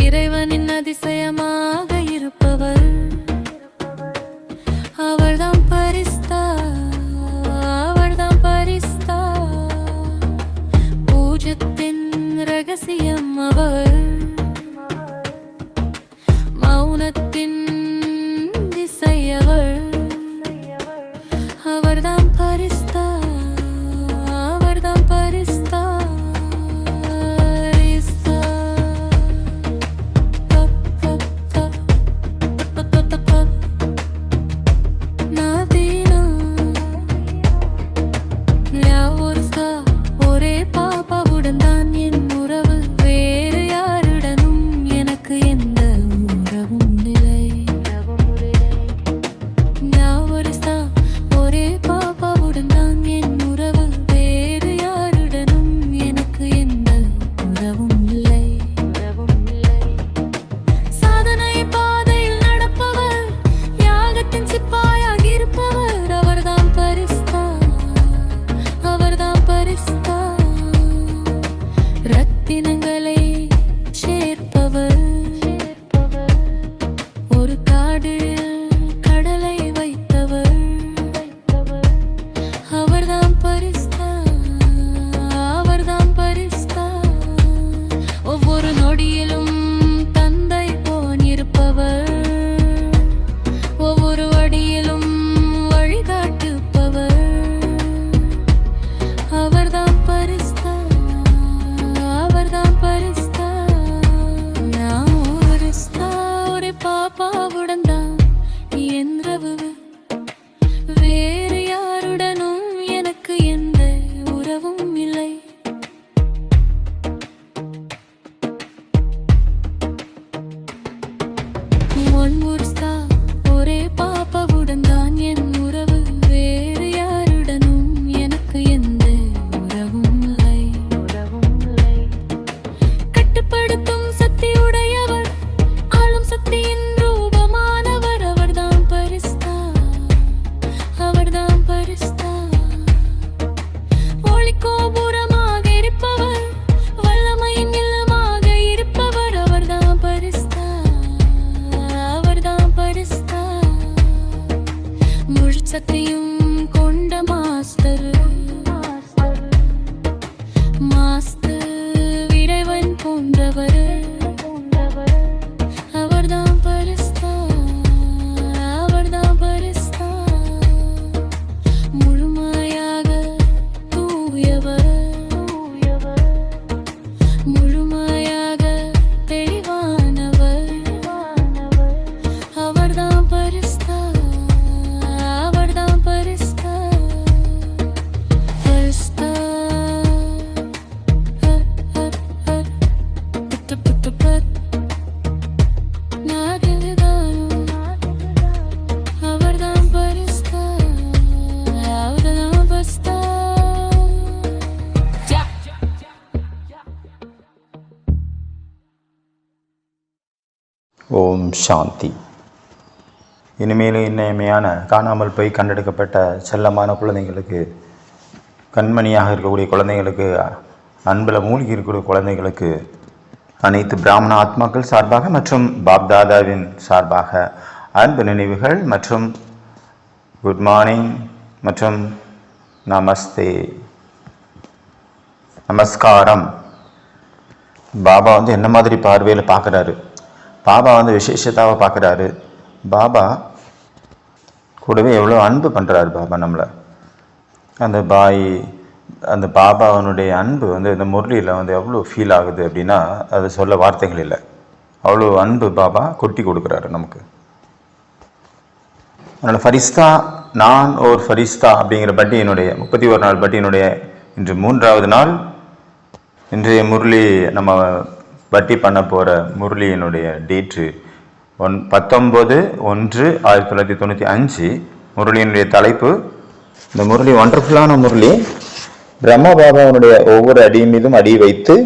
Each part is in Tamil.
இறைவனின் அதிசயமாக இருப்பவர் அவர்தான் பரிஸ்தா, அவர்தான் பரிஸ்தா. பூஜத்தின் ரகசியம் அவர், மௌனத்தின் திசையவர் அவர்தான் பரிஸ்தா, அவர்தான் பரிஸ்தா. சக்தியும் கொண்ட மாஸ்டர், மாஸ்டர் இறைவன் போன்றவர் அவர்தான் பரிஸ்தா, அவர்தான் பரிஸ்தா. முழுமையாக தூயவர், முழுமையாக தெளிவானவர் அவர்தான் பரிஸ்தா. ஓம் சாந்தி. இனிமேலும் இனிமையான காணாமல் போய் கண்டெடுக்கப்பட்ட செல்லமான குழந்தைகளுக்கு, கண்மணியாக இருக்கக்கூடிய குழந்தைகளுக்கு, அன்பில் மூழ்கி இருக்கக்கூடிய குழந்தைகளுக்கு அனைத்து பிராமண ஆத்மாக்கள் சார்பாக மற்றும் பாப்தாதாவின் சார்பாக அன்பு நினைவுகள் மற்றும் குட் மார்னிங் மற்றும் நமஸ்தே, நமஸ்காரம். பாபா வந்து என்ன மாதிரி பார்வையில் பார்க்குறாரு? பாபா வந்து விசேஷத்தாவை பார்க்குறாரு. பாபா கூடவே எவ்வளோ அன்பு பண்ணுறாரு பாபா நம்மளை. அந்த பாபாவனுடைய அன்பு வந்து இந்த முரளியில் வந்து எவ்வளோ ஃபீல் ஆகுது அப்படின்னா அது சொல்ல வார்த்தைகள் இல்லை. அவ்வளோ அன்பு பாபா கொட்டி கொடுக்குறாரு நமக்கு. அதனால் ஃபரிஸ்தா, நான் ஒரு ஃபரிஸ்தா அப்படிங்கிற பட்டியினுடைய 31 நாள் பட்டியினுடைய இன்று 3வது நாள். இன்றைய முரளி நம்ம பட்டி பண்ண போகிற முரளியினுடைய டேட்டு 19/1/1995. முரளியினுடைய தலைப்பு, இந்த முரளி ஒண்டர்ஃபுல்லான முரளி. பிரம்ம பாபாவனுடைய ஒவ்வொரு அடியின் மீதும் அடி வைத்து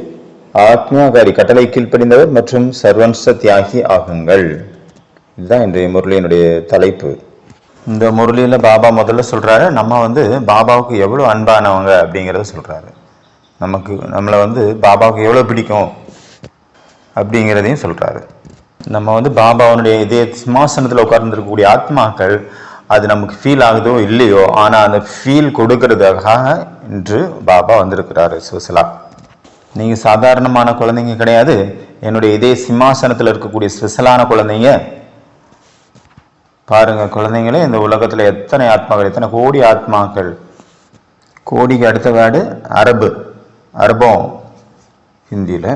ஆத்மாகாரி கட்டளை கீழ்ப்படிந்தவர் மற்றும் சர்வன்ச தியாகி ஆகுங்கள். இதுதான் இன்றைய முரளியினுடைய தலைப்பு. இந்த முரளியில் பாபா முதல்ல சொல்கிறாரு, நம்ம வந்து பாபாவுக்கு எவ்வளோ அன்பானவங்க அப்படிங்கிறத சொல்கிறாரு. நம்மளை வந்து பாபாவுக்கு எவ்வளோ பிடிக்கும் அப்படிங்கிறதையும் சொல்கிறாரு. நம்ம வந்து பாபாவனுடைய இதே சிம்மாசனத்தில் உட்கார்ந்துருக்கக்கூடிய ஆத்மாக்கள், அது நமக்கு ஃபீல் ஆகுதோ இல்லையோ, ஆனால் அந்த ஃபீல் கொடுக்கறதுக்காக இன்று பாபா வந்திருக்கிறாரு ஸ்பெஷலாக. நீங்கள் சாதாரணமான குழந்தைங்க கிடையாது, என்னுடைய இதே சிம்மாசனத்தில் இருக்கக்கூடிய ஸ்பெஷலான குழந்தைங்க. பாருங்கள் குழந்தைங்களே, இந்த உலகத்தில் எத்தனை ஆத்மாக்கள், எத்தனை கோடி ஆத்மாக்கள். கோடிக்கு அடுத்த வேர்டு அரபம் ஹிந்தியில்.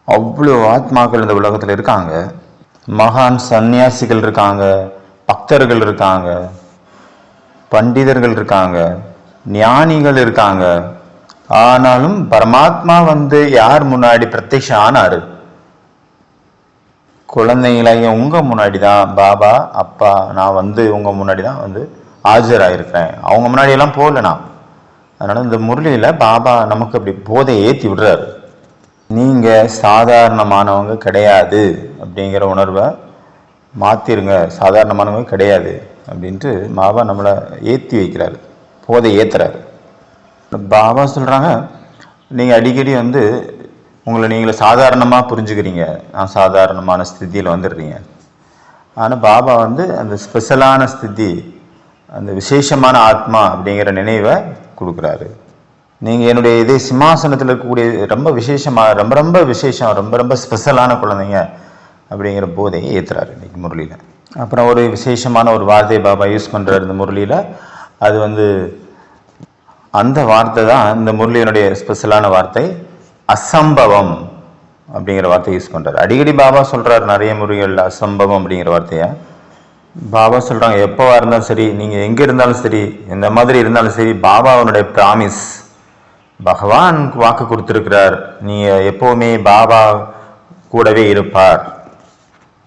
அவ்வளோ ஆத்மாக்கள் இந்த உலகத்தில் இருக்காங்க. மகான் சன்னியாசிகள் இருக்காங்க, பக்தர்கள் இருக்காங்க, பண்டிதர்கள் இருக்காங்க, ஞானிகள் இருக்காங்க. ஆனாலும் பரமாத்மா வந்து யார் முன்னாடி பிரத்யக்ஷம் ஆனாரு? குழந்தைங்களாக உங்கள் முன்னாடி தான். பாபா, அப்பா, நான் வந்து உங்கள் முன்னாடி தான் வந்து ஆஜராயிருக்கிறேன், அவங்க முன்னாடியெல்லாம் போகல நான். அதனால் இந்த முரளியில் பாபா நமக்கு அப்படி போதையை ஏற்றி விடுறாரு. நீங்கள் சாதாரணமானவங்க கிடையாது அப்படிங்கிற உணர்வை மாற்றிருங்க. சாதாரணமானவங்க கிடையாது அப்படின்ட்டு பாபா நம்மளை ஏற்றி வைக்கிறாரு, போதை ஏற்றுறாரு. பாபா சொல்கிறாங்க, நீங்கள் அடிக்கடி வந்து உங்களை நீங்களே சாதாரணமாக புரிஞ்சுக்கிறீங்க, நான் சாதாரணமான ஸ்திதியில் வந்துடுறீங்க. ஆனால் பாபா வந்து அந்த ஸ்பெஷலான ஸ்திதி, அந்த விசேஷமான ஆத்மா அப்படிங்கிற நினைவை கொடுக்குறாரு. நீங்கள் என்னுடைய இதே சிம்மாசனத்தில் இருக்கக்கூடிய ரொம்ப விசேஷமாக, ரொம்ப விசேஷம், ரொம்ப ஸ்பெஷலான குழந்தைங்க அப்படிங்கிற போதையை ஏற்றுறாரு இன்றைக்கி முரளியில். அப்புறம் ஒரு விசேஷமான ஒரு வார்த்தையை பாபா யூஸ் பண்ணுறாரு இந்த முரளியில். அது வந்து அந்த வார்த்தை தான் இந்த முரளியினுடைய ஸ்பெஷலான வார்த்தை, அசம்பவம் அப்படிங்கிற வார்த்தையை யூஸ் பண்ணுறாரு. அடிக்கடி பாபா சொல்கிறார் நிறைய முறைகளில் அசம்பவம் அப்படிங்கிற வார்த்தையை. பாபா சொல்கிறாங்க, எப்போவா இருந்தாலும் சரி, நீங்கள் எங்கே இருந்தாலும் சரி, எந்த மாதிரி இருந்தாலும் சரி, பாபாவனுடைய ப்ராமிஸ், பகவான் வாக்கு கொடுத்துருக்கிறார், நீங்கள் எப்போவுமே பாபா கூடவே இருப்பார்.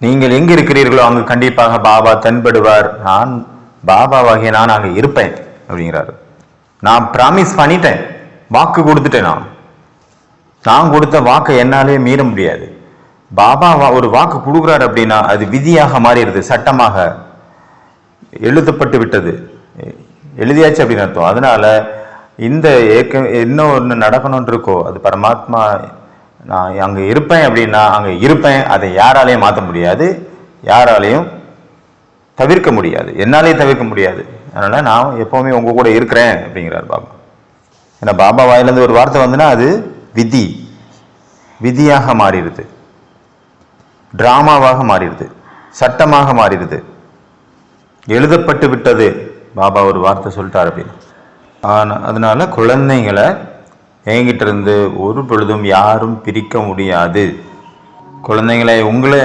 நீங்கள் எங்கே இருக்கிறீர்களோ அங்கு கண்டிப்பாக பாபா தென்படுவார். பாபாவாகிய நான் அங்கே இருப்பேன் அப்படிங்கிறாரு. நான் ப்ராமிஸ் பண்ணிட்டேன், வாக்கு கொடுத்துட்டேன். நான் கொடுத்த வாக்கை என்னாலே மீற முடியாது. பாபா ஒரு வாக்கு கொடுக்குறாரு அப்படின்னா அது விதியாக மாறிடுது, சட்டமாக எழுதப்பட்டு விட்டது, எழுதியாச்சு அப்படின்னு அர்த்தம். அதனால இந்த என்ன ஒன்று நடக்கணும்னு இருக்கோ அது பரமாத்மா, நான் அங்கே இருப்பேன் அப்படின்னா அங்கே இருப்பேன். அதை யாராலையும் மாற்ற முடியாது, யாராலையும் தவிர்க்க முடியாது, என்னாலே தவிர்க்க முடியாது. அதனால் நான் எப்போவுமே உங்கள் கூட இருக்கிறேன் அப்படிங்கிறார் பாபா. ஏன்னா பாபா வாயிலேருந்து ஒரு வார்த்தை வந்துன்னா அது விதியாக மாறிடுது, டிராமாவாக மாறிடுது, சட்டமாக மாறிடுது, எழுதப்பட்டு விட்டது. பாபா ஒரு வார்த்தை சொல்லிட்டார் அப்படின்னு. அதனால குழந்தைங்களை என்கிட்ட இருந்து ஒரு பொழுதும் யாரும் பிரிக்க முடியாது. குழந்தைங்களை உங்களை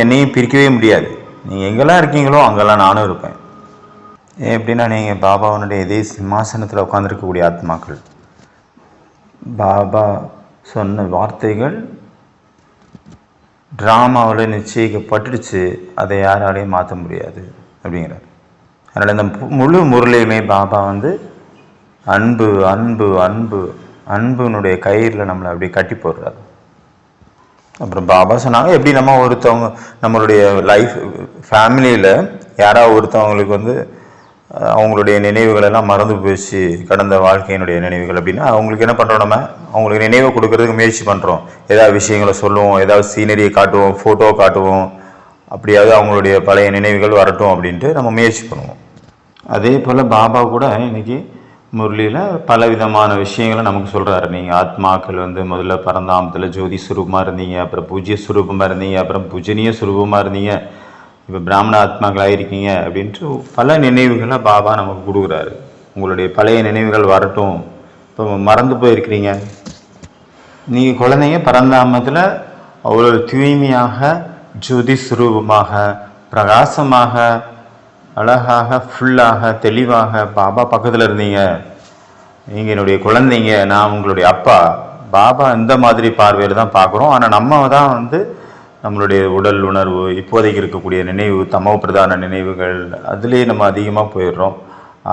என்னையும் பிரிக்கவே முடியாது. நீங்கள் எங்கெல்லாம் இருக்கீங்களோ அங்கெல்லாம் நானும் இருப்பேன். ஏன் எப்படின்னா, நீங்கள் பாபாவனுடைய இதே சிம்மாசனத்தில் உட்காந்துருக்கக்கூடிய ஆத்மாக்கள். பாபா சொன்ன வார்த்தைகள் டிராமாவில் நிச்சயிக்கப்பட்டுடுச்சு, அதை யாராலையும் மாற்ற முடியாது அப்படிங்கிறார். அதனால் இந்த முழு முரளியுமே பாபா வந்து அன்பு அன்பு அன்பு அன்புனுடைய கயிறில் நம்மளை அப்படியே கட்டி போடுறாரு. அப்புறம் பாபா சொன்னாங்க, எப்படி நம்ம ஒருத்தவங்க நம்மளுடைய லைஃப் ஃபேமிலியில் யாராவது ஒருத்தவங்களுக்கு வந்து அவங்களுடைய நினைவுகள் எல்லாம் மறந்து போயிடுச்சு, கடந்த வாழ்க்கையினுடைய நினைவுகள் அப்படின்னா அவங்களுக்கு என்ன பண்ணுறோம், நம்ம அவங்களுக்கு நினைவு கொடுக்கறதுக்கு முயற்சி பண்ணுறோம். ஏதாவது விஷயங்களை சொல்லுவோம், ஏதாவது சீனரியை காட்டுவோம், ஃபோட்டோ காட்டுவோம். அப்படியாவது அவங்களுடைய பழைய நினைவுகள் வரட்டும் அப்படின்ட்டு நம்ம முயற்சி பண்ணுவோம். அதே போல் பாபா கூட இன்னைக்கு முரளியில் பல விதமான விஷயங்களை நமக்கு சொல்கிறாரு. நீங்கள் ஆத்மாக்கள் முதல்ல பரந்தாமத்தில் ஜோதி சுரூபமாக இருந்தீங்க, அப்புறம் பூஜ்ய சுரூபமாக இருந்தீங்க, அப்புறம் பூஜனீய சுரூபமாக இருந்தீங்க, இப்போ பிராமண ஆத்மாக்களாக இருக்கீங்க அப்படின்ட்டு பல நினைவுகளை பாபா நமக்கு கொடுக்குறாரு. உங்களுடைய பழைய நினைவுகள் வரட்டும். இப்போ மறந்து போயிருக்கிறீங்க, நீங்கள் குழந்தைங்க பரந்தாமத்தில் அவ்வளோ தூய்மையாக ஜோதி சுரூபமாக பிரகாசமாக அழகாக ஃபுல்லாக தெளிவாக பாபா பக்கத்தில் இருந்தீங்க. நீங்கள் என்னுடைய குழந்தைங்க, நான் உங்களுடைய அப்பா. பாபா இந்த மாதிரி பார்வையில் தான் பார்க்குறோம். ஆனால் நம்ம தான் நம்மளுடைய உடல் உணர்வு, இப்போதைக்கு இருக்கக்கூடிய நினைவு, தமோ பிரதான நினைவுகள், அதுலேயே நம்ம அதிகமாக போயிடுறோம்.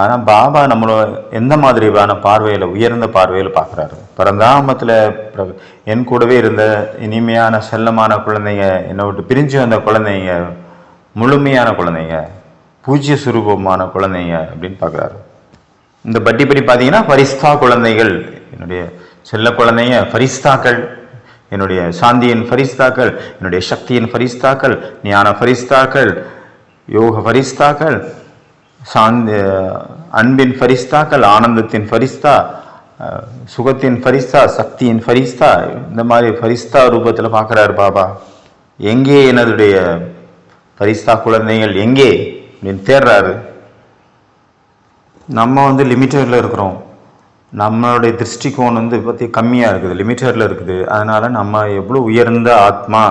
ஆனால் பாபா நம்மளை எந்த மாதிரியான பார்வையில், உயர்ந்த பார்வையில் பார்க்குறாரு. பரந்தாமத்தில் என் கூடவே இருந்த இனிமையான செல்லமான குழந்தைங்க, என்னை விட்டு பிரிஞ்சு வந்த குழந்தைங்க, முழுமையான குழந்தைங்க, பூஜ்ய சுரூபமான குழந்தைங்க அப்படின்னு பார்க்குறாரு. இந்த பட்டி பார்த்தீங்கன்னா ஃபரிஸ்தா குழந்தைகள், என்னுடைய செல்ல குழந்தைங்க ஃபரிஸ்தாக்கள், என்னுடைய சாந்தியின் ஃபரிஸ்தாக்கள், என்னுடைய சக்தியின் ஃபரிஸ்தாக்கள், ஞான ஃபரிஸ்தாக்கள், யோக ஃபரிஸ்தாக்கள், அன்பின் ஃபரிஸ்தாக்கள், ஆனந்தத்தின் ஃபரிஸ்தா, சுகத்தின் ஃபரிஸ்தா, சக்தியின் ஃபரிஸ்தா, இந்த மாதிரி ஃபரிஸ்தா ரூபத்தில் பார்க்குறாரு பாபா. எங்கே என்னதுடைய ஃபரிஸ்தா குழந்தைகள் எங்கே அப்படின்னு தேடுறாரு. நம்ம லிமிட்டடில் இருக்கிறோம். நம்மளுடைய திருஷ்டிகோண் பற்றி கம்மியாக இருக்குது, லிமிட்டடில் இருக்குது. அதனால் நம்ம எவ்வளோ உயர்ந்த ஆத்மா,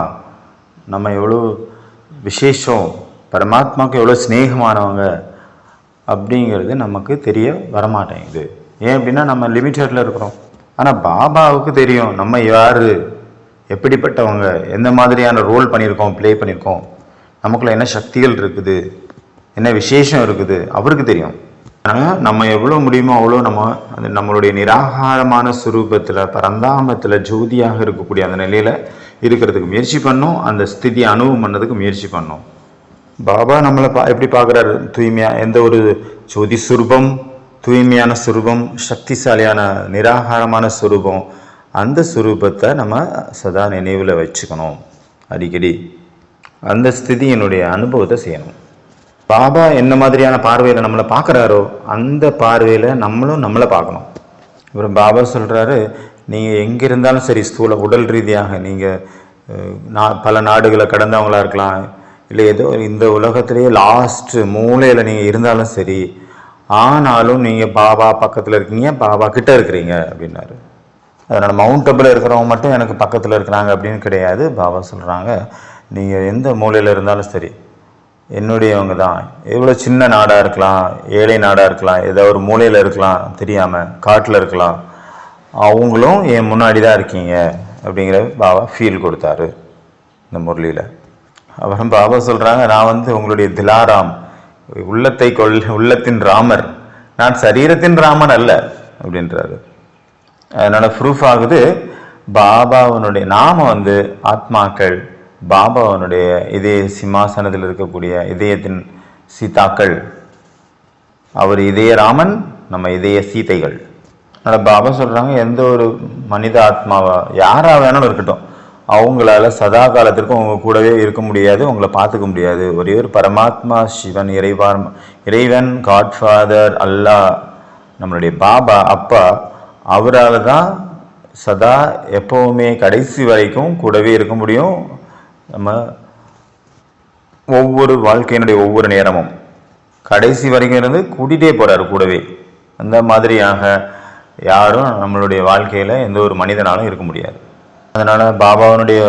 நம்ம எவ்வளோ விசேஷம், பரமாத்மாவுக்கு எவ்வளோ ஸ்நேகமானவங்க அப்படிங்கிறது நமக்கு தெரிய வரமாட்டேங்குது. ஏன் அப்படின்னா நம்ம லிமிட்டடில் இருக்கிறோம். ஆனால் பாபாவுக்கு தெரியும் நம்ம யார், எப்படிப்பட்டவங்க, எந்த மாதிரியான ரோல் பண்ணியிருக்கோம், ப்ளே பண்ணியிருக்கோம், நமக்குள்ள என்ன சக்திகள் இருக்குது, என்ன விசேஷம் இருக்குது, அவருக்கு தெரியும். ஆனால் நம்ம எவ்வளோ முடியுமோ அவ்வளோ நம்ம நம்மளுடைய நிராகாரமான சுரூபத்தில் பரந்தாமத்தில் ஜோதியாக இருக்கக்கூடிய அந்த நிலையில் இருக்கிறதுக்கு முயற்சி பண்ணோம். அந்த ஸ்திதி அனுபவம் பண்ணதுக்கு முயற்சி பண்ணோம். பாபா நம்மளை எப்படி பார்க்குறாரு? தூய்மையாக எந்த ஒரு ஜோதி சுரூபம், தூய்மையான சுரூபம், சக்திசாலியான நிராகாரமான சுரூபம், அந்த சுரூபத்தை நம்ம சதா நினைவில் வச்சுக்கணும். அடிக்கடி அந்த ஸ்திதியினுடைய அனுபவத்தை செய்யணும். பாபா என்ன மாதிரியான பார்வையில் நம்மளை பார்க்குறாரோ அந்த பார்வையில் நம்மளும் நம்மளை பார்க்கணும். அப்புறம் பாபா சொல்கிறாரு, நீங்கள் எங்கே இருந்தாலும் சரி, ஸ்தூல உடல் ரீதியாக நீங்கள் பல நாடுகளை கடந்தவங்களாக இருக்கலாம், இல்லை ஏதோ இந்த உலகத்திலேயே லாஸ்ட் மூலையில் நீங்கள் இருந்தாலும் சரி, ஆனாலும் நீங்கள் பாபா பக்கத்தில் இருக்கீங்க, பாபா கிட்ட இருக்கிறீங்க அப்படின்னாரு. அதனால் மவுண்டபிள் இருக்கிறவங்க மட்டும் எனக்கு பக்கத்தில் இருக்கிறாங்க அப்படின்னு கிடையாது. பாபா சொல்கிறாங்க, நீங்கள் எந்த மூலையில் இருந்தாலும் சரி என்னுடையவங்க தான். எவ்வளோ சின்ன நாடாக இருக்கலாம், ஏழை நாடாக இருக்கலாம், ஏதோ ஒரு மூலையில் இருக்கலாம், தெரியாமல் காட்டில் இருக்கலாம், அவங்களும் என் முன்னாடி தான் இருக்கீங்க அப்படிங்கிற பாபா ஃபீல் கொடுத்தாரு இந்த முரளியில். அப்புறம் பாபா சொல்கிறாங்க, நான் உங்களுடைய திலாராம், உள்ளத்தின் ராமர், நான் சரீரத்தின் ராமன் அல்ல அப்படின்றாரு. அதனால் ப்ரூஃப் ஆகுது பாபாவனுடைய நாம ஆத்மாக்கள், பாபாவனுடைய இதய சிம்மாசனத்தில் இருக்கக்கூடிய இதயத்தின் சீதாக்கள். அவர் இதய ராமன், நம்ம இதய சீதைகள். அதனால் பாபா சொல்கிறாங்க, எந்த ஒரு மனித ஆத்மாவா யாராக வேணாலும் இருக்கட்டும், அவங்களால சதா காலத்திற்கும் அவங்க கூடவே இருக்க முடியாது, உங்களை பார்த்துக்க முடியாது. ஒரே ஒரு பரமாத்மா சிவன், இறைவன், காட்ஃபாதர், அல்லாஹ், நம்மளுடைய பாபா அப்பா, அவரால் தான் சதா எப்போவுமே கடைசி வரைக்கும் கூடவே இருக்க முடியும். நம்ம ஒவ்வொரு வாழ்க்கையினுடைய ஒவ்வொரு நேரமும் கடைசி வரைக்கும் இருந்து கூட்டிகிட்டே போகிறாரு கூடவே. அந்த மாதிரியாக யாரும் நம்மளுடைய வாழ்க்கையில் எந்த ஒரு மனிதனாலும் இருக்க முடியாது. அதனால் பாபாவனுடைய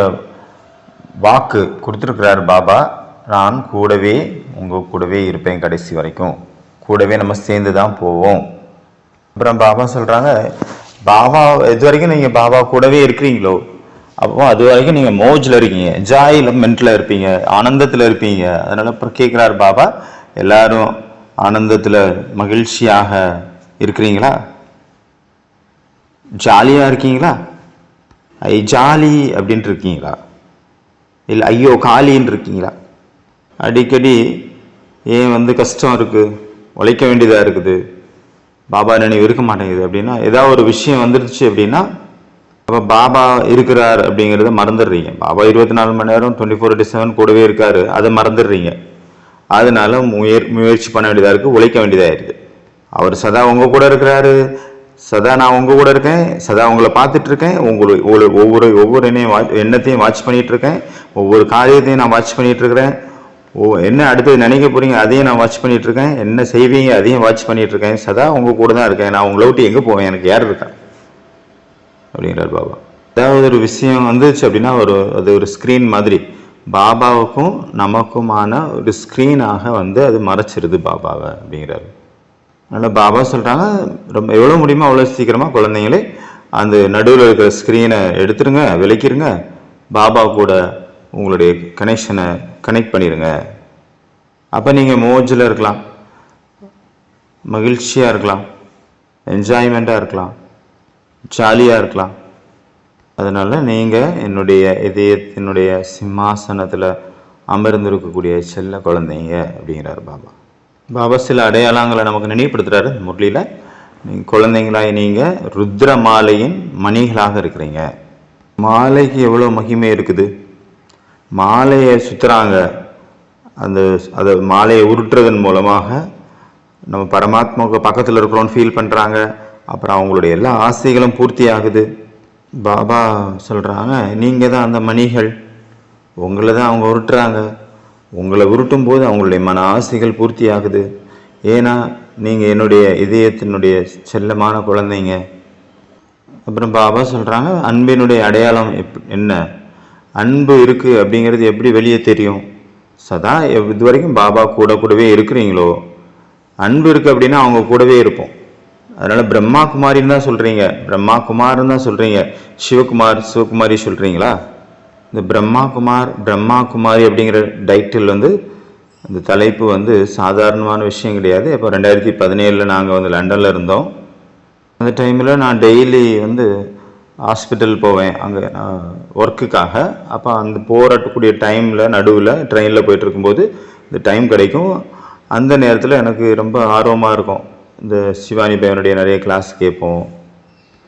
வாக்கு கொடுத்துருக்கிறார் பாபா, நான் கூடவே உங்கள் கூடவே இருப்பேன் கடைசி வரைக்கும், கூடவே நம்ம சேர்ந்து தான் போவோம். அப்புறம் பாபா சொல்கிறாங்க, பாபா இது வரைக்கும் நீங்கள் பாபா கூடவே இருக்கிறீங்களோ அப்போ அது வரைக்கும் நீங்கள் மோஜில் இருக்கீங்க, என்ஜாய்மெண்ட்டில் இருப்பீங்க, ஆனந்தத்தில் இருப்பீங்க. அதனால் அப்புறம் கேட்குறாரு பாபா, எல்லாரும் ஆனந்தத்தில் மகிழ்ச்சியாக இருக்கிறீங்களா, ஜாலியாக இருக்கீங்களா, ஐ ஜாலி அப்படின்ட்டு இருக்கீங்களா, இல்லை ஐயோ காலின்னு இருக்கீங்களா? அடிக்கடி ஏன் கஷ்டம் இருக்குது, உழைக்க வேண்டியதாக இருக்குது, பாபா நினைவு இருக்க மாட்டேங்குது அப்படின்னா, ஏதாவது ஒரு விஷயம் வந்துருச்சு அப்படின்னா அப்போ பாபா இருக்கிறார் அப்படிங்கிறத மறந்துடுறீங்க. பாபா 24 மணி நேரம் 24/7 கூடவே இருக்காரு, அதை மறந்துடுறீங்க. அதனால முயற்சி பண்ண வேண்டியதாக இருக்குது, உழைக்க வேண்டியதாக இருக்குது. அவர் சதா உங்கள் கூட இருக்கிறாரு, சதா நான் உங்கள் கூட இருக்கேன், சதா உங்களை பார்த்துட்டு இருக்கேன், ஒவ்வொரு எண்ணத்தையும் வாட்ச் பண்ணிட்டு இருக்கேன், ஒவ்வொரு காரியத்தையும் நான் வாட்ச் பண்ணிட்டு இருக்கிறேன். என்ன அடுத்தது நினைக்க போறீங்க அதையும் நான் வாட்ச் பண்ணிட்டு இருக்கேன், என்ன செய்வீங்க அதையும் வாட்ச் பண்ணிட்டு இருக்கேன், சதா உங்க கூட தான் இருக்கேன், நான் உங்களை விட்டு எங்கே போவேன், எனக்கு யார் இருக்கா அப்படிங்கிறார் பாபா. ஏதாவது ஒரு விஷயம் வந்துச்சு அப்படின்னா அது ஒரு ஸ்க்ரீன் மாதிரி, பாபாவுக்கும் நமக்குமான ஒரு ஸ்க்ரீனாக அது மறைச்சிருது பாபாவை அப்படிங்கிறாரு. அதனால் பாபா சொல்கிறாங்க, ரொம்ப எவ்வளோ முடியுமோ அவ்வளோ சீக்கிரமாக குழந்தைங்களே அந்த நடுவில் இருக்கிற ஸ்க்ரீனை எடுத்துருங்க, விலக்கிருங்க, பாபா கூட உங்களுடைய கனெக்ஷனை கனெக்ட் பண்ணிடுங்க. அப்போ நீங்கள் மோஜில் இருக்கலாம், மகிழ்ச்சியாக இருக்கலாம், என்ஜாய்மெண்ட்டாக இருக்கலாம், ஜாலியாக இருக்கலாம். அதனால் நீங்கள் என்னுடைய சிம்மாசனத்தில் அமர்ந்திருக்கக்கூடிய செல்ல குழந்தைங்க அப்படிங்கிறார் பாபா. பாபா சில அடையாளங்களை நமக்கு நினைவுபடுத்துகிறாரு முரளியில். நீங்கள் குழந்தைங்களாய் நீங்கள் ருத்ர மாலையின் மணிகளாக இருக்கிறீங்க. மாலைக்கு எவ்வளோ மகிமை இருக்குது. மாலையை சுற்றுறாங்க, அதை மாலையை உருட்டுறதன் மூலமாக நம்ம பரமாத்மாவுக்கு பக்கத்தில் இருக்கிறோன்னு ஃபீல் பண்ணுறாங்க. அப்புறம் அவங்களுடைய எல்லா ஆசைகளும் பூர்த்தி ஆகுது. பாபா சொல்கிறாங்க, நீங்கள் தான் அந்த மணிகள், உங்களை தான் அவங்க உருட்டுறாங்க. உங்களை உருட்டும் போது அவங்களுடைய மன ஆசைகள் பூர்த்தி ஆகுது. ஏன்னா நீங்கள் என்னுடைய இதயத்தினுடைய செல்லமான குழந்தைங்க. அப்புறம் பாபா சொல்கிறாங்க, அன்பினுடைய அடையாளம் என்ன, அன்பு இருக்குது அப்படிங்கிறது எப்படி வெளியே தெரியும். சதா இது வரைக்கும் பாபா கூடவே இருக்கிறீங்களோ, அன்பு இருக்குது அப்படின்னா அவங்க கூடவே இருப்போம். அதனால் பிரம்மா குமாரின்னு தான் சொல்கிறீங்க, பிரம்மா குமார்னு தான் சொல்கிறீங்க, சிவகுமாரி சொல்கிறீங்களா? இந்த பிரம்மா குமாரி அப்படிங்கிற டைட்டில் அந்த தலைப்பு சாதாரணமான விஷயம் கிடையாது. இப்போ 2017 நாங்கள் லண்டனில் இருந்தோம். அந்த டைமில் நான் டெய்லி ஹாஸ்பிட்டல் போவேன் அங்கே ஒர்க்குக்காக. அப்போ அந்த போராட்டக்கூடிய டைமில் நடுவில் ட்ரெயினில் போயிட்டு இருக்கும்போது இந்த டைம் கிடைக்கும். அந்த நேரத்தில் எனக்கு ரொம்ப ஆர்வமாக இருக்கும். இந்த சிவானி பையனுடைய நிறைய கிளாஸ் கேட்போம்.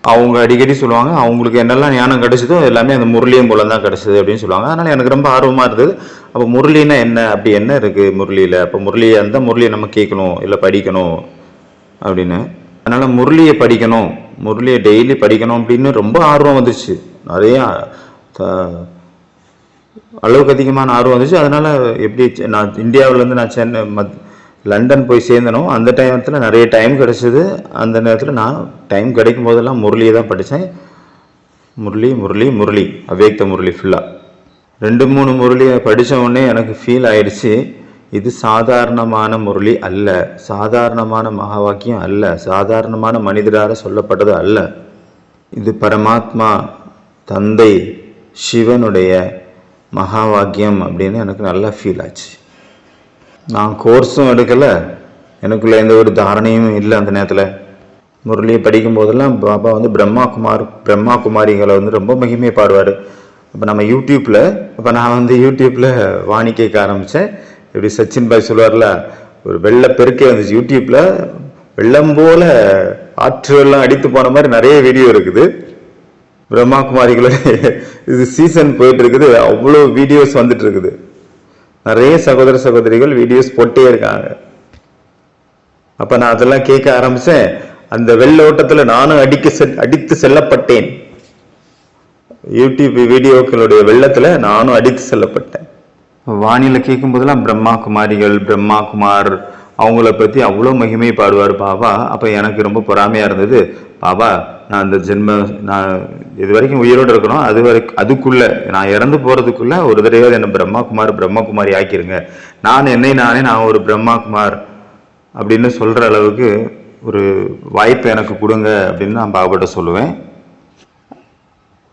அவங்க அடிக்கடி சொல்லுவாங்க, அவங்களுக்கு என்னெல்லாம் ஞானம் கிடைச்சதோ எல்லாமே அந்த முரளியின் மூலம் தான் கிடைச்சது அப்படின்னு சொல்லுவாங்க. அதனால் எனக்கு ரொம்ப ஆர்வமாக இருந்தது. அப்போ முரளின்னா என்ன, அப்படி என்ன இருக்குது முரளியில், அப்போ அந்த முரளியை நம்ம கேட்கணும் இல்லை படிக்கணும் அப்படின்னு. அதனால் முரளியை படிக்கணும், முரளியை டெய்லி படிக்கணும் அப்படின்னு ரொம்ப ஆர்வம் வந்துச்சு. நிறையா அளவுக்கு அதிகமான ஆர்வம் வந்துச்சு. அதனால் எப்படி நான் இந்தியாவிலேருந்து நான் லண்டன் போய் சேர்ந்தனோ அந்த டைமத்தில் நிறைய டைம் கிடச்சிது. அந்த நேரத்தில் நான் டைம் கிடைக்கும் போதெல்லாம் முரளியை தான் படித்தேன். முரளி அவ்யக்த முரளி ஃபுல்லாக 2-3 முரளியை படித்த உடனே எனக்கு ஃபீல் ஆயிடுச்சு, இது சாதாரணமான முரளி அல்ல, சாதாரணமான மகா வாக்கியம் அல்ல, சாதாரணமான மனிதரால் சொல்லப்பட்டது அல்ல, இது பரமாத்மா தந்தை சிவனுடைய மகா வாக்கியம் அப்படின்னு எனக்கு நல்லா ஃபீல் ஆச்சு. நான் கோர்ஸும் எடுக்கலை, எனக்குள்ள எந்த ஒரு தாரணையும் இல்லை. அந்த நேரத்தில் முரளியை படிக்கும் போதெல்லாம் பாபா பிரம்மா குமாரிகளை ரொம்ப மகிமையை பாடுவார். அப்போ நம்ம நான் யூடியூப்பில் வாணி கேட்க ஆரம்பித்தேன். எப்படி சச்சின் பாய் சொல்லுவார்ல, ஒரு வெள்ள பெருக்கே வந்துச்சு யூடியூப்பில், வெள்ளம் போல ஆற்று வெள்ளம் அடித்து போன மாதிரி நிறைய வீடியோ இருக்குது. பிரம்மா குமாரிகளோட இது சீசன் போயிட்டு இருக்குது, அவ்வளோ வீடியோஸ் வந்துட்டு இருக்குது. நிறைய சகோதர சகோதரிகள் வீடியோஸ் போட்டே இருக்காங்க. அப்போ நான் அதெல்லாம் கேட்க ஆரம்பித்தேன். அந்த வெள்ள ஓட்டத்தில் நானும் அடித்து செல்லப்பட்டேன். யூடியூப் வீடியோக்களுடைய வெள்ளத்தில் நானும் அடித்து செல்லப்பட்டேன். வானிலை கேட்கும் போதெல்லாம் பிரம்மா குமார் அவங்கள பற்றி அவ்வளோ மகிமை பாடுவார் பாபா. அப்போ எனக்கு ரொம்ப பொறாமையாக இருந்தது. பாபா, நான் நான் இது வரைக்கும் உயிரோடு இருக்கணும், அதுக்குள்ளே நான் இறந்து போகிறதுக்குள்ளே ஒரு தடவை என்னை பிரம்மகுமாரி ஆக்கிருங்க, நான் ஒரு பிரம்மாகுமார் அப்படின்னு சொல்கிற அளவுக்கு ஒரு வாய்ப்பு எனக்கு கொடுங்க அப்படின்னு நான் பாபாட்ட சொல்லுவேன்.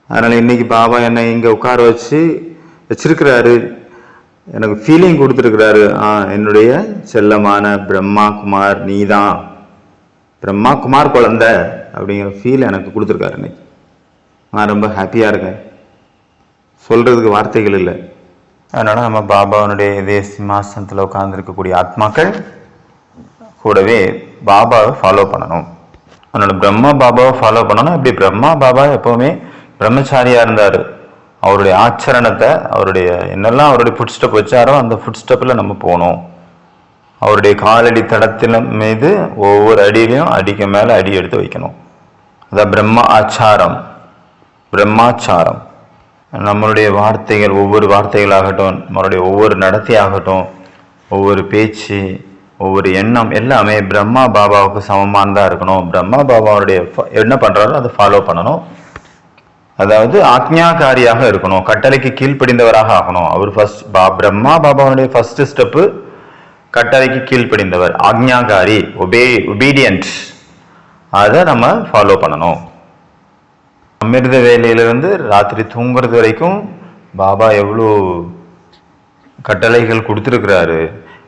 அதனால் இன்றைக்கி பாபா என்னை இங்கே உட்கார வச்சிருக்கிறாரு, எனக்கு ஃபீலிங் கொடுத்துருக்கிறாரு, என்னுடைய செல்லமான பிரம்மா குமார் நீ தான், பிரம்மா குமார் குழந்தை அப்படிங்கிற ஃபீல் எனக்கு கொடுத்துருக்காரு. இன்னைக்கு நான் ரொம்ப ஹாப்பியாக இருக்கேன், சொல்கிறதுக்கு வார்த்தைகள் இல்லை. அதனால் நம்ம பாபாவுடைய இதே சிம்மாசனத்தில் உட்கார்ந்துருக்கக்கூடிய ஆத்மாக்கள் கூடவே பாபாவை ஃபாலோ பண்ணணும். அதனால் பாபாவை ஃபாலோ பண்ணணும். இப்படி பிரம்மா பாபா எப்போவுமே பிரம்மச்சாரியாக இருந்தார். அவருடைய ஆச்சரணத்தை, அவருடைய என்னெல்லாம் அவருடைய ஃபுட் ஸ்டெப் வச்சாரோ அந்த ஃபுட் ஸ்டெப்பில் நம்ம போகணும். அவருடைய காலடி தடத்தின் மீது ஒவ்வொரு அடியிலையும் அடிக்க மேலே அடி எடுத்து வைக்கணும். அதான் பிரம்மாச்சாரம். நம்மளுடைய வார்த்தைகள், ஒவ்வொரு வார்த்தைகளாகட்டும், நம்மளுடைய ஒவ்வொரு நடத்தை ஆகட்டும், ஒவ்வொரு பேச்சு, ஒவ்வொரு எண்ணம் எல்லாமே பிரம்மா பாபாவுக்கு சமமானதாக இருக்கணும். பிரம்மா பாபாவுடைய என்ன பண்ணுறாரோ அதை ஃபாலோ பண்ணணும். அதாவது ஆக்ஞாகாரியாக இருக்கணும், கட்டளைக்கு கீழ்ப்படிந்தவராக ஆகணும். அவர் ஃபர்ஸ்ட் பிரம்மா பாபாவுடைய ஃபர்ஸ்ட் ஸ்டெப்பு கட்டளைக்கு கீழ்ப்படிந்தவர், ஆக்ஞாகாரி, ஒபீடியன்ட். அதை நம்ம ஃபாலோ பண்ணணும். அமிர்த வேலையிலிருந்து ராத்திரி தூங்குறது வரைக்கும் பாபா எவ்வளோ கட்டளைகள் கொடுத்துருக்கிறாரு.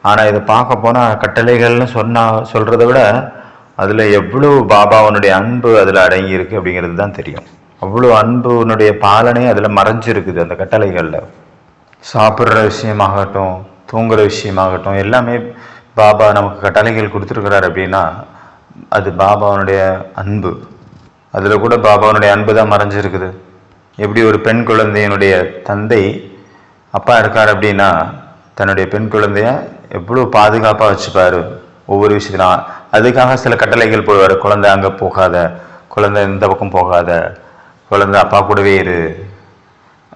ஆனால் இதை பார்க்க போனால் கட்டளைகள்னு சொல்கிறத விட அதில் எவ்வளோ பாபாவனுடைய அன்பு அதில் அடங்கியிருக்கு அப்படிங்கிறது தான் தெரியும். அவ்வளோ அன்புனுடைய பாலனை அதில் மறைஞ்சிருக்குது அந்த கட்டளைகளில். சாப்பிட்ற விஷயமாகட்டும், தூங்குற விஷயமாகட்டும், எல்லாமே பாபா நமக்கு கட்டளைகள் கொடுத்துருக்கிறார் அப்படின்னா அது பாபாவனுடைய அன்பு. அதில் கூட பாபாவனுடைய அன்பு தான் மறைஞ்சிருக்குது. எப்படி ஒரு பெண் குழந்தையினுடைய தந்தை அப்பா இருக்கார் அப்படின்னா தன்னுடைய பெண் குழந்தைய எவ்வளோ பாதுகாப்பாக வச்சுப்பார் ஒவ்வொரு விஷயத்திலும். அதுக்காக சில கட்டளைகள் போடுவார். குழந்தை அங்கே போகாத, குழந்தை இந்த பக்கம் போகாத, குழந்தை அப்பா கூடவே இரு.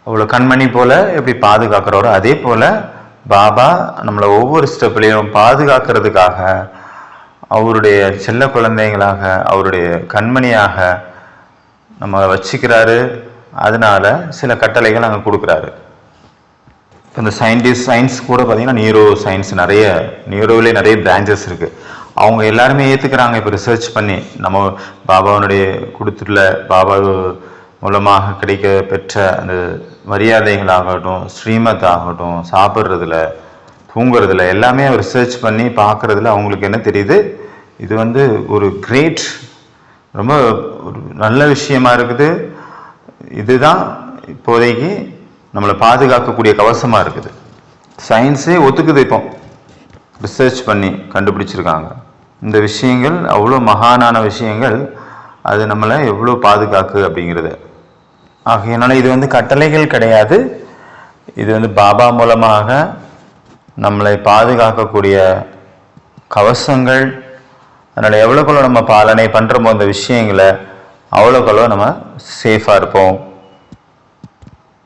அவ்வளோ கண்மணி போல் எப்படி பாதுகாக்கிறோரோ அதே போல் பாபா நம்மளை ஒவ்வொரு ஸ்டெப்லையும் பாதுகாக்கிறதுக்காக அவருடைய செல்ல குழந்தைங்களாக, அவருடைய கண்மணியாக நம்ம வச்சுக்கிறாரு. அதனால சில கட்டளைகள் அங்கே கொடுக்குறாரு. இப்போ இந்த சயின்ஸ் கூட பார்த்தீங்கன்னா நியூரோ சயின்ஸ், நியூரோவிலே நிறைய பிரான்ச்சஸ் இருக்குது. அவங்க எல்லாருமே ஏற்றுக்கிறாங்க. இப்போ ரிசர்ச் பண்ணி நம்ம பாபாவனுடைய கொடுத்துள்ள பாபா மூலமாக கிடைக்க பெற்ற அந்த மரியாதைகளாகட்டும், ஸ்ரீமத் ஆகட்டும், சாப்பிட்றதுல, தூங்குறதுல எல்லாமே ரிசர்ச் பண்ணி பார்க்குறதுல அவங்களுக்கு என்ன தெரியுது, இது ஒரு கிரேட், ரொம்ப ஒரு நல்ல விஷயமா இருக்குது. இதுதான் இப்போதைக்கு நம்மளை பாதுகாக்கக்கூடிய கவசமாக இருக்குது. சயின்ஸே ஒத்துக்குது. இப்போ ரிசர்ச் பண்ணி கண்டுபிடிச்சிருக்காங்க. இந்த விஷயங்கள் அவ்வளோ மகானான விஷயங்கள், அது நம்மளை எவ்வளோ பாதுகாக்கு அப்படிங்கிறது. ஆகையினால இது கட்டளைகள் கிடையாது, இது பாபா மூலமாக நம்மளை பாதுகாக்கக்கூடிய கவசங்கள். அதனால் எவ்வளோக்களோ நம்ம பாலனை பண்ணுறோமோ அந்த விஷயங்களை அவ்வளோக்களோ நம்ம சேஃபாக இருப்போம்,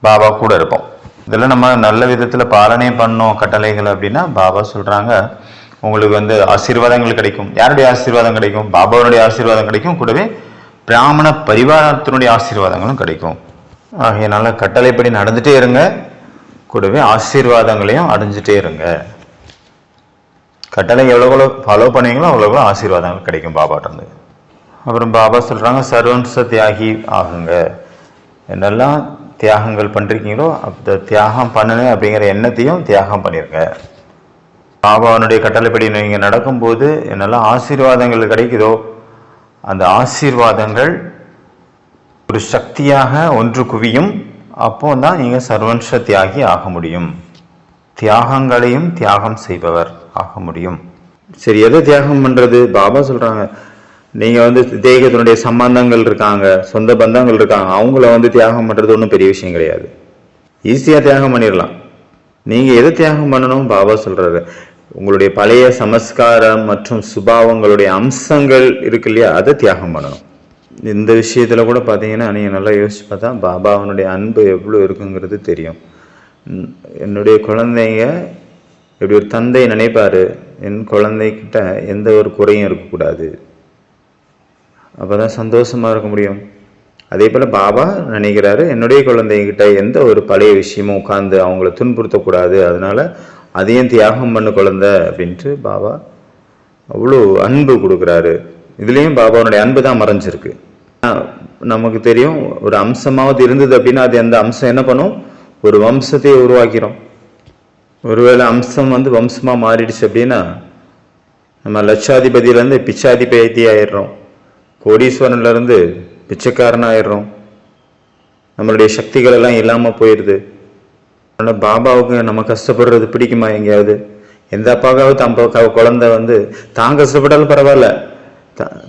பாபா கூட இருப்போம். இதெல்லாம் நம்ம நல்ல விதத்தில் பாலனை பண்ணோம் கட்டளைகள் அப்படின்னா பாபா சொல்கிறாங்க உங்களுக்கு ஆசீர்வாதங்கள் கிடைக்கும். யாருடைய ஆசீர்வாதம் கிடைக்கும்? பாபாவுடைய ஆசீர்வாதம் கிடைக்கும். கூடவே பிராமண பரிவாரத்தினுடைய ஆசீர்வாதங்களும் கிடைக்கும். ஆகையினால கட்டளைப்படி நடந்துகிட்டே இருங்க, கூடவே ஆசீர்வாதங்களையும் அடைஞ்சிட்டே இருங்க. கட்டளை எவ்வளோ ஃபாலோ பண்ணீங்களோ அவ்வளோ ஆசீர்வாதங்கள் கிடைக்கும் பாபாட்டிருந்து. அப்புறம் பாபா சொல்கிறாங்க சர்வம்ச தியாகி ஆகுங்க. என்னெல்லாம் தியாகங்கள் பண்ணுறீங்களோ அந்த தியாகம் பண்ணணும் அப்படிங்கிற எண்ணத்தையும் தியாகம் பண்ணிடுங்க. பாபாவனுடைய கட்டளைப்படி நீங்கள் நடக்கும்போது என்னெல்லாம் ஆசீர்வாதங்கள் கிடைக்குதோ அந்த ஆசீர்வாதங்கள் ஒரு சக்தியாக ஒன்று குவியும். அப்போ தான் நீங்கள் சர்வம்ச தியாகி ஆக முடியும். தியாகங்களையும் தியாகம் செய்பவர் ஆக முடியும். சரி, எதை தியாகம் பண்ணுறது? பாபா சொல்கிறாங்க நீங்கள் தேகத்தினுடைய சம்பந்தங்கள் இருக்காங்க, சொந்த பந்தங்கள் இருக்காங்க, அவங்கள தியாகம் பண்ணுறது ஒன்றும் பெரிய விஷயம் கிடையாது. ஈஸியாக தியாகம் பண்ணிடலாம். நீங்கள் எதை தியாகம் பண்ணணும்? பாபா சொல்கிறாரு உங்களுடைய பழைய சமஸ்காரம் மற்றும் சுபாவங்களுடைய அம்சங்கள் இருக்கு இல்லையா, அதை தியாகம் பண்ணணும். இந்த விஷயத்தில் கூட பார்த்தீங்கன்னா நீங்கள் நல்லா யோசிச்சு பார்த்தா பாபாவனுடைய அன்பு எவ்வளோ இருக்குங்கிறது தெரியும். என்னுடைய குழந்தைங்க இப்படி ஒரு தந்தை நினைப்பார், என் குழந்தைகிட்ட எந்த ஒரு குறையும் இருக்கக்கூடாது, அப்போ தான் சந்தோஷமாக இருக்க முடியும். அதே போல் பாபா நினைக்கிறாரு என்னுடைய குழந்தைகிட்ட எந்த ஒரு பழைய விஷயமும் உட்காந்து அவங்கள துன்புறுத்தக்கூடாது, அதனால் அதையும் தியாகம் பண்ண குழந்தை அப்படின்ட்டு பாபா அவ்வளோ அன்பு கொடுக்குறாரு. இதுலேயும் பாபாவுடைய அன்பு தான் மறைஞ்சிருக்கு. நமக்கு தெரியும் ஒரு அம்சமாவது இருந்தது அப்படின்னா அது அந்த அம்சம் என்ன பண்ணும், ஒரு வம்சத்தையே உருவாக்கிறோம். ஒருவேளை அம்சம் வம்சமாக மாறிடுச்சு அப்படின்னா நம்ம லட்சாதிபதியிலேருந்து பிச்சாதிபதி ஆயிடுறோம், கோடீஸ்வரன்லேருந்து பிச்சைக்காரன் ஆயிடுறோம், நம்மளுடைய சக்திகள் எல்லாம் இல்லாமல் போயிடுது. ஆனால் பாபாவுக்கு நம்ம கஷ்டப்படுறது பிடிக்குமா? எங்கேயாவது எந்த அப்பாவுக்காவது குழந்தை தான் கஷ்டப்பட்டாலும் பரவாயில்ல,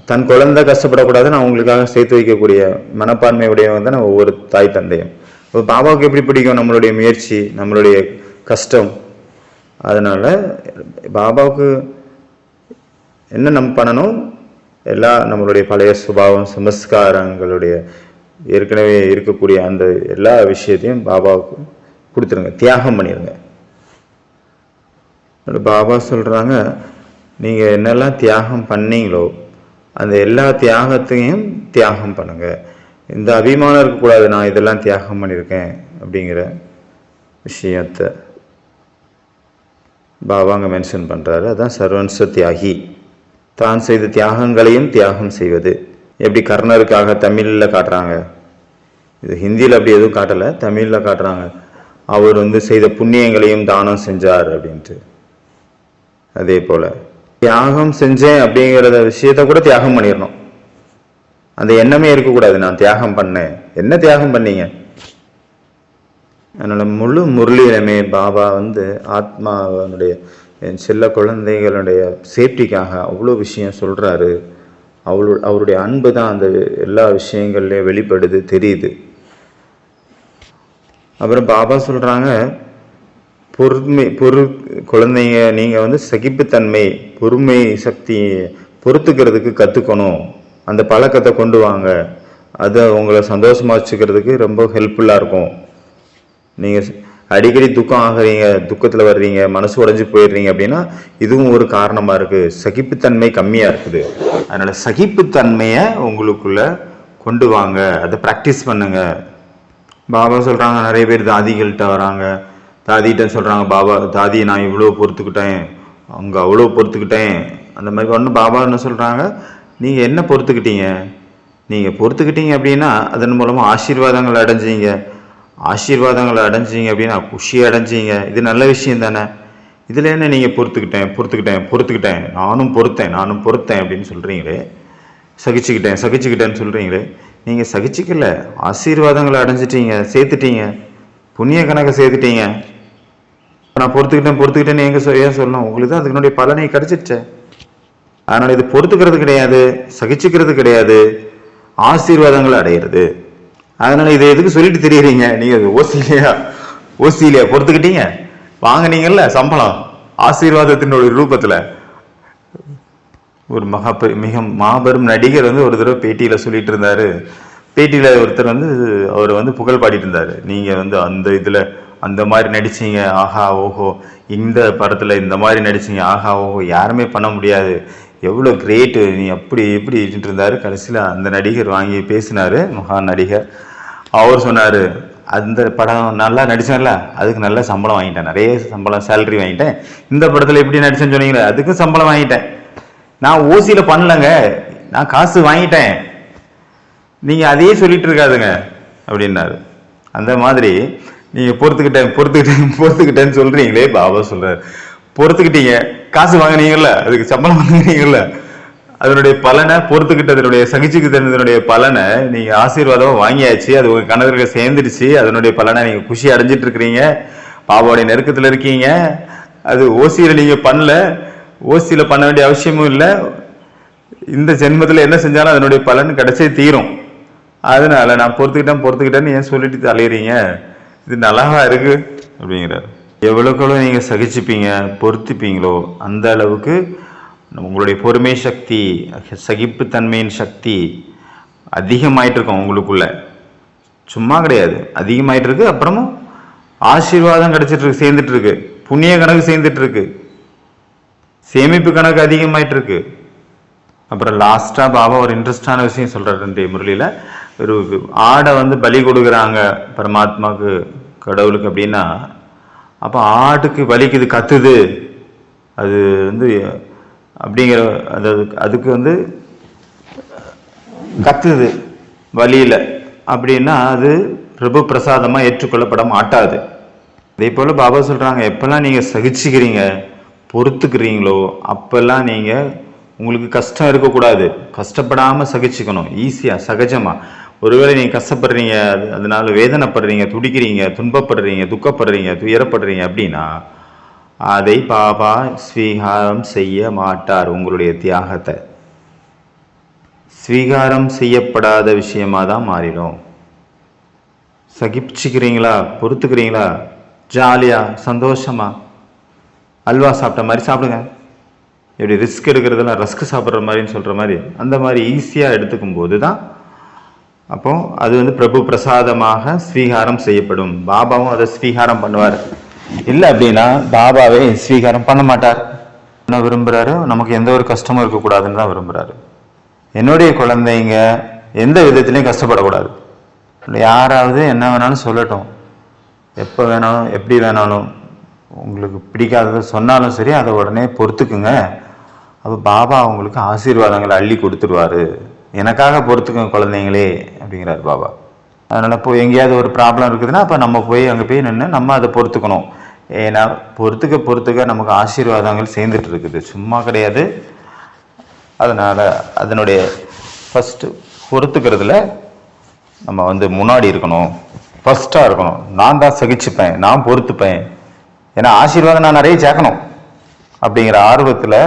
தன் குழந்தை கஷ்டப்படக்கூடாது, நான் உங்களுக்காக சேர்த்து வைக்கக்கூடிய மனப்பான்மை உடையவங்க தான் ஒவ்வொரு தாய் தந்தையும். இப்போ பாபாவுக்கு எப்படி பிடிக்கும் நம்மளுடைய முயற்சி, நம்மளுடைய கஷ்டம். அதனால பாபாவுக்கு என்ன நம்ம பண்ணணும், எல்லா நம்மளுடைய பழைய சுபாவம் சமஸ்காரங்களுடைய ஏற்கனவே இருக்கக்கூடிய அந்த எல்லா விஷயத்தையும் பாபாவுக்கு கொடுத்துருங்க, தியாகம் பண்ணிடுங்க. பாபா சொல்கிறாங்க, நீங்கள் என்னெல்லாம் தியாகம் பண்ணீங்களோ அந்த எல்லா தியாகத்தையும் தியாகம் பண்ணுங்க. இந்த அபிமானம் இருக்கக்கூடாது, நான் இதெல்லாம் தியாகம் பண்ணியிருக்கேன் அப்படிங்கிற விஷயத்தை பாபா அங்கே மென்ஷன் பண்ணுறாரு. அதான் சர்வன்ச தியாகி, தான் செய்த தியாகங்களையும் தியாகம் செய்வது. எப்படி கர்ணருக்காக தமிழில் காட்டுறாங்க, இது ஹிந்தியில் அப்படி எதுவும் காட்டலை, தமிழில் காட்டுறாங்க. அவர் செய்த புண்ணியங்களையும் தானம் செஞ்சார் அப்படின்ட்டு. அதே போல் தியாகம் செஞ்சேன் அப்படிங்கிற விஷயத்த கூட தியாகம் பண்ணிடணும். அந்த எண்ணமே இருக்கக்கூடாது, நான் தியாகம் பண்ணேன். என்ன தியாகம் பண்ணீங்க? அதனால் முழு முரளியிலுமே பாபா ஆத்மாவனுடைய என் செல்ல குழந்தைகளுடைய சேஃப்டிக்காக அவ்வளோ விஷயம் சொல்கிறாரு. அவருடைய அன்பு தான் அந்த எல்லா விஷயங்கள்லேயும் வெளிப்படுது, தெரியுது. அப்புறம் பாபா சொல்கிறாங்க, குழந்தைங்க நீங்கள் சகிப்புத்தன்மை, பொறுமை சக்தி பொறுத்துக்கிறதுக்கு கற்றுக்கணும். அந்த பழக்கத்தை கொண்டு வாங்க, அதை உங்களை சந்தோஷமாக வச்சுக்கிறதுக்கு ரொம்ப ஹெல்ப்ஃபுல்லாக இருக்கும். நீங்கள் அடிக்கடி துக்கம் ஆகிறீங்க, துக்கத்தில் வர்றீங்க, மனசு உடைஞ்சு போயிடுறீங்க அப்படின்னா இதுவும் ஒரு காரணமாக இருக்குது. சகிப்புத்தன்மை கம்மியாக இருக்குது. அதனால் சகிப்புத்தன்மையை உங்களுக்குள்ளே கொண்டு வாங்க, அதை ப்ராக்டிஸ் பண்ணுங்க. பாபா சொல்கிறாங்க, நிறைய பேர் தாதிகள்கிட்ட வராங்க, தாதிகிட்ட சொல்கிறாங்க, பாபா தாதி நான் இவ்வளோ பொறுத்துக்கிட்டேன், அங்கே அவ்வளோ பொறுத்துக்கிட்டேன். அந்த மாதிரி ஒன்று பாபா என்ன சொல்கிறாங்க, நீங்கள் என்ன பொறுத்துக்கிட்டீங்க? நீங்கள் பொறுத்துக்கிட்டீங்க அப்படின்னா அதன் மூலமாக ஆசீர்வாதங்களை அடைஞ்சிங்க. ஆசீர்வாதங்களை அடைஞ்சிங்க அப்படின்னா குஷி அடைஞ்சிங்க. இது நல்ல விஷயம் தானே. இதில் என்ன நீங்கள் பொறுத்துக்கிட்டேன் நானும் பொறுத்தேன் அப்படின்னு சொல்கிறீங்களே, சகிச்சுக்கிட்டேன்னு சொல்கிறீங்களே. நீங்கள் சகிச்சிக்கல, ஆசீர்வாதங்களை அடைஞ்சிட்டீங்க, சேர்த்துட்டீங்க, புண்ணிய கணக்கை சேர்த்துட்டீங்க. நான் பொறுத்துக்கிட்டேன்னு ஏன் சொல்லணும்? உங்களுக்கு தான் அதுக்குனுடைய பலனை கிடைச்சிருச்சே. அதனால் இது பொறுத்துக்கிறது கிடையாது, சகிச்சுக்கிறது கிடையாது, ஆசீர்வாதங்களை அடையிறது. அதனால் இதை எதுக்கு சொல்லிட்டு தெரியுறீங்க? நீங்கள் ஓசிலியா பொறுத்துக்கிட்டீங்க, வாங்கினீங்கல்ல சம்பளம் ஆசீர்வாதத்தினுடைய ரூபத்தில். ஒரு மிக மாபெரும் நடிகர் ஒரு தடவை பேட்டியில் சொல்லிட்டு இருந்தார். பேட்டியில் ஒருத்தர் அவர் புகழ் பாடிட்டு இருந்தார். நீங்கள் அந்த இதில் அந்த மாதிரி நடிச்சிங்க, ஆஹா ஓஹோ, இந்த படத்தில் இந்த மாதிரி நடிச்சிங்க, ஆஹா ஓஹோ, யாருமே பண்ண முடியாது, எவ்வளோ கிரேட்டு, நீ அப்படி எப்படி இருந்தார். கடைசியில் அந்த நடிகர் வாங்கி பேசினார், மகான் நடிகர். அவர் சொன்னார், அந்த படம் நல்லா நடித்தேன்ல, அதுக்கு நல்ல சம்பளம் வாங்கிட்டேன், நிறைய சம்பளம் சேலரி வாங்கிட்டேன். இந்த படத்தில் எப்படி நடிச்சேன்னு சொன்னீங்களே, அதுக்கும் சம்பளம் வாங்கிட்டேன். நான் ஓசியில் பண்ணலங்க, நான் காசு வாங்கிட்டேன், நீங்கள் அதையே சொல்லிட்டு இருக்காதுங்க அப்படின்னாரு. அந்த மாதிரி நீங்கள் பொறுத்துக்கிட்டேன்னு சொல்கிறீங்களே, பாபா சொல்கிறார், பொறுத்துக்கிட்டீங்க, காசு வாங்கினீங்கல்ல, அதுக்கு சம்பளம் வாங்கினீங்கல்ல, அதனுடைய பலனை பொறுத்துக்கிட்டதனுடைய சகிச்சுக்கிட்டதனுடைய பலனை நீங்கள் ஆசீர்வாதமாக வாங்கியாச்சு, அது உங்கள் கணவர்கள் சேர்ந்துடுச்சு, அதனுடைய பலனை நீங்கள் குஷி அடைஞ்சிட்டு இருக்கிறீங்க, பாபாவுடைய நெருக்கத்தில் இருக்கீங்க. அது ஓசியில் நீங்கள் பண்ணல, ஓசியில் பண்ண வேண்டிய அவசியமும் இல்லை. இந்த ஜென்மத்தில் என்ன செஞ்சாலும் அதனுடைய பலன் கிடைச்சே தீரும். அதனால நான் பொறுத்துக்கிட்டேன்னு ஏன் சொல்லிட்டு தலையிறீங்க, இது நல்லாவா இருக்கு அப்படிங்கிறார். எவ்வளோக்கெவ்வளோ நீங்கள் சகிச்சுப்பீங்க, பொறுத்துப்பீங்களோ அந்த அளவுக்கு உங்களுடைய பொறுமை சக்தி, சகிப்புத்தன்மையின் சக்தி அதிகமாயிட்டு இருக்கும் உங்களுக்குள்ள. சும்மா கிடையாது, அதிகமாயிட்டு இருக்கு. அப்புறமும் ஆசீர்வாதம் கிடைச்சிட்டு இருக்கு, சேர்ந்துட்டு இருக்கு, புண்ணிய கணக்கு சேர்ந்துட்டு இருக்கு, சேமிப்பு கணக்கு அதிகமாயிட்டு இருக்கு. அப்புறம் லாஸ்டா பாபா ஒரு இன்ட்ரெஸ்டான விஷயம் சொல்றாரு இந்த முரளியில. ஒரு ஆடை பலி கொடுக்குறாங்க பரமாத்மாவுக்கு, கடவுளுக்கு அப்படின்னா, அப்போ ஆட்டுக்கு வலிக்குது, கத்துது, அது அப்படிங்கிற அதுக்கு கத்துது வலியில் அப்படின்னா அது பிரபு பிரசாதமாக ஏற்றுக்கொள்ளப்பட மாட்டாது. அதே போல் பாபா சொல்கிறாங்க, எப்பெல்லாம் நீங்கள் சகிச்சுக்கிறீங்க, பொறுத்துக்கிறீங்களோ அப்பெல்லாம் நீங்கள் உங்களுக்கு கஷ்டம் இருக்கக்கூடாது, கஷ்டப்படாமல் சகிச்சுக்கணும், ஈஸியாக சகஜமாக. ஒருவேளை நீங்கள் கஷ்டப்படுறீங்க, அதனால வேதனைப்படுறீங்க, துடிக்கிறீங்க, துன்பப்படுறீங்க, துக்கப்படுறீங்க, துயரப்படுறீங்க அப்படின்னா அதை பாபா ஸ்வீகாரம் செய்ய மாட்டார் உங்களுடைய தியாகத்தை. ஸ்வீகாரம் செய்யப்படாத விஷயமாக தான் மாறிடும். சகிச்சுக்கிறீங்களா, பொறுத்துக்கிறீங்களா, ஜாலியாக சந்தோஷமாக அல்வா சாப்பிட்ட மாதிரி சாப்பிடுங்க. எப்படி ரிஸ்க் எடுக்கிறதெல்லாம் ரஸ்க் சாப்பிட்ற மாதிரின்னு சொல்கிற மாதிரி அந்த மாதிரி ஈஸியாக எடுத்துக்கும் போது தான் அப்போ அது பிரபு பிரசாதமாக ஸ்வீகாரம் செய்யப்படும். பாபாவும் அதை ஸ்வீகாரம் பண்ணுவார். இல்லை அப்படின்னா பாபாவே ஸ்வீகாரம் பண்ண மாட்டார். என்ன விரும்புகிறாரு? நமக்கு எந்த ஒரு கஷ்டமும் இருக்கக்கூடாதுன்னு தான் விரும்புகிறாரு. என்னுடைய குழந்தைங்க எந்த விதத்துலையும் கஷ்டப்படக்கூடாது. யாராவது என்ன வேணாலும் சொல்லட்டும், எப்போ வேணாலும் எப்படி வேணாலும், உங்களுக்கு பிடிக்காததை சொன்னாலும் சரி, அதை உடனே பொறுத்துக்குங்க. அப்போ பாபா அவங்களுக்கு ஆசீர்வாதங்களை அள்ளி கொடுத்துருவாரு. எனக்காக பொறுத்துக்குங்க குழந்தைங்களே அப்படிங்கிறார் பாபா. அதனால் போய் எங்கேயாவது ஒரு ப்ராப்ளம் இருக்குதுன்னா அப்போ நம்ம போய் அங்கே போய் நின்று நம்ம அதை பொறுத்துக்கணும். ஏன்னா பொறுத்துக்க நமக்கு ஆசீர்வாதங்கள் சேர்ந்துட்டு இருக்குது, சும்மா கிடையாது. அதனால் அதனுடைய ஃபஸ்ட்டு பொறுத்துக்கிறதுல நம்ம முன்னாடி இருக்கணும், ஃபஸ்ட்டாக இருக்கணும். நான் தான் சகிச்சுப்பேன், நான் பொறுத்துப்பேன், ஏன்னா ஆசீர்வாதம் நான் நிறைய சேர்க்கணும் அப்படிங்கிற ஆர்வத்தில்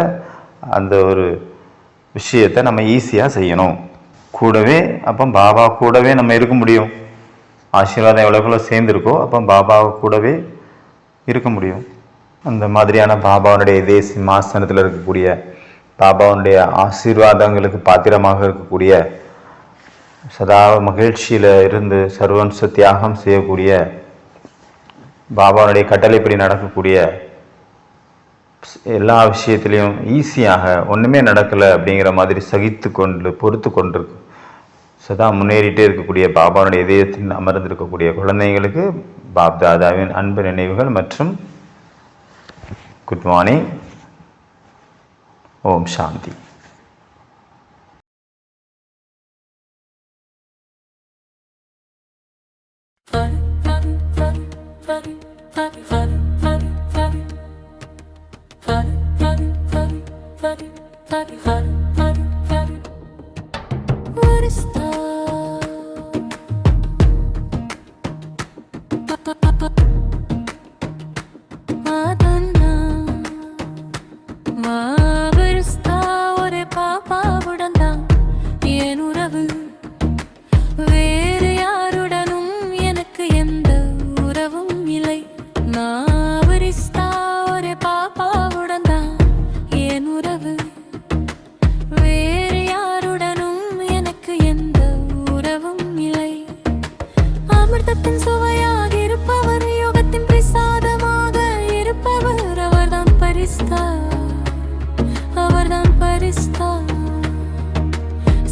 அந்த ஒரு விஷயத்தை நம்ம ஈஸியாக செய்யணும். கூடவே அப்போ பாபா கூடவே நம்ம இருக்க முடியும். ஆசீர்வாதம் எவ்வளோக்குள்ள சேர்ந்துருக்கோ அப்போ பாபா கூடவே இருக்க முடியும். அந்த மாதிரியான பாபாவுடைய இதே சிம்மாசனத்தில் இருக்கக்கூடிய, பாபாவுடைய ஆசீர்வாதங்களுக்கு பாத்திரமாக இருக்கக்கூடிய, சதா மகிழ்ச்சியில் இருந்து சர்வம்ச தியாகம் செய்யக்கூடிய, பாபாவுடைய கட்டளைப்படி நடக்கக்கூடிய, எல்லா விஷயத்திலையும் ஈஸியாக ஒன்றுமே நடக்கலை அப்படிங்கிற மாதிரி சகித்து கொண்டு பொறுத்து கொண்டிருக்கு சதா முன்னேறிட்டே இருக்கக்கூடிய பாபாவுடைய இதயத்தில் அமர்ந்திருக்கக்கூடிய குழந்தைங்களுக்கு பாப்தாதாவின் அன்பு நினைவுகள் மற்றும் குட் மார்னிங். ஓம் சாந்தி.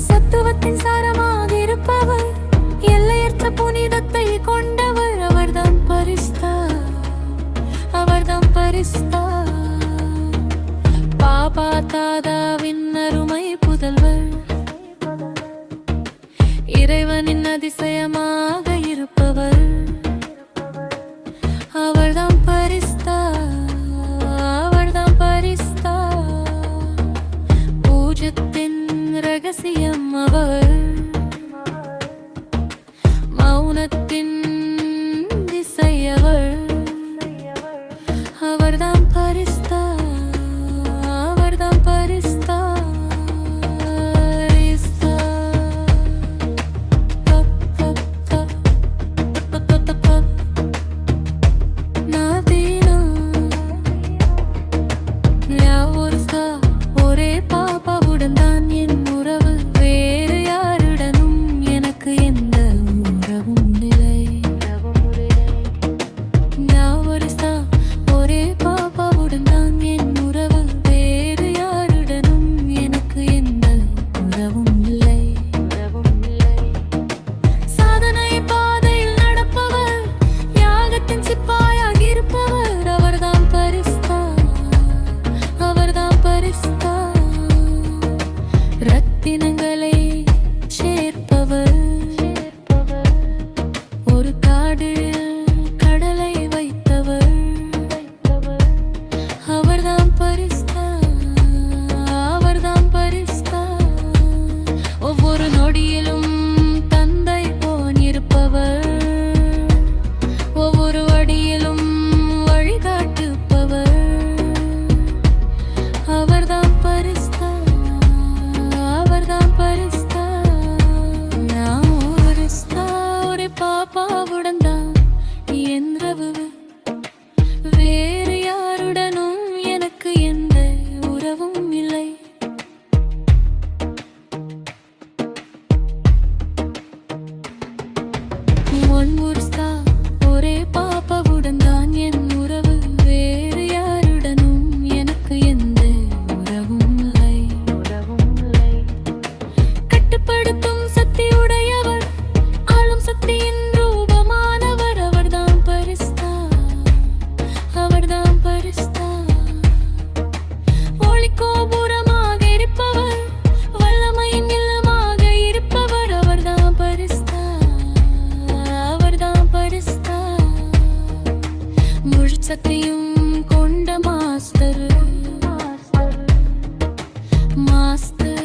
சத்துவத்தின் சாரமாக இருப்பவர், எல்லையற்ற புனிதத்தை கொண்டவர், அவர்தான் பரிஸ்தா, அவர்தான் பரிஸ்தா. பாபா தாதாவின் அருமை புதல்வர், இறைவனின் அதிசயமாக இருப்பவர், அவர்தான் பரிஸ்தா, அவர்தான் பரிஸ்தா. பூஜத்தின் ரகசியம் அவர், மௌனத்தின் திசையவர், அவர்தான் பரிஸ்தா, அவர்தான் பரிஸ்தா. ஒரே பாபாவுடன் தான் என் உறவு, வேறு யாருடனும் எனக்கு எந்த உறவும் இல்லை. ஒரே பாபாவுடன் தான் என் உறவு, வேறு யாருடனும் எனக்கு எந்த உறவும் இல்லை. சாதனை பாதையில் நடப்பவர், யாகத்தின் சிப்பாயாக இருப்பவர், அவர்தான் பரிஸ்தா, அவர்தான் பரிஸ்தா. ரத்தினங்களை சேர்ப்பவர், ஒரு காடு கடலை வைத்தவர், அவர்தான் பரிஸ்தா, அவர்தான் பரிஸ்தா. ஒவ்வொரு நொடியிலும் தந்தை போன் இருப்பவர், ஒவ்வொரு அடியிலும் வழிகாட்டுப்பவர், அவர்தான் பரிஸ்தா, அவர்தான் பரிஸ்தா. மாஸ்டர்